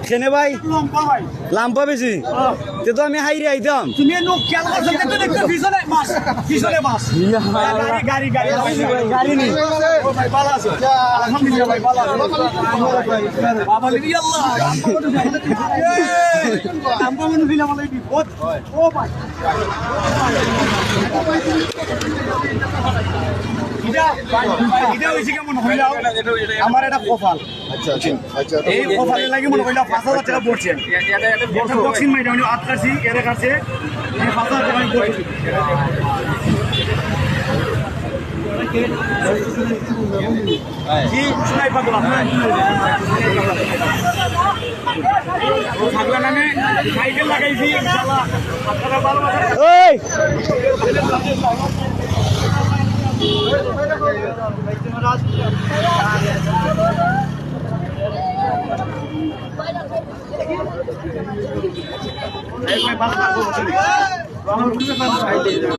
কেনে ভাই লাম্পা বেশি তে তো আমি হাইরে আইতাম তুমি গাড়ি গাড়ি গাড়ি নেই আমার এটা কপাল আচ্ছা আচ্ছা আচ্ছা এই কপালে লাগি মনে কইলা 5000 টাকা পড়ছে এটা বক্সিং মাইটা আমি আটকাছি এর কাছে 5000 টাকা আমি পড়ছি জি শুনাই পাগল আপনার থাকলে আমি সাইকেল লাগাইছি ইনশাআল্লাহ আপনারা ভালো আছেন ওই ভাই ভালো থাকবো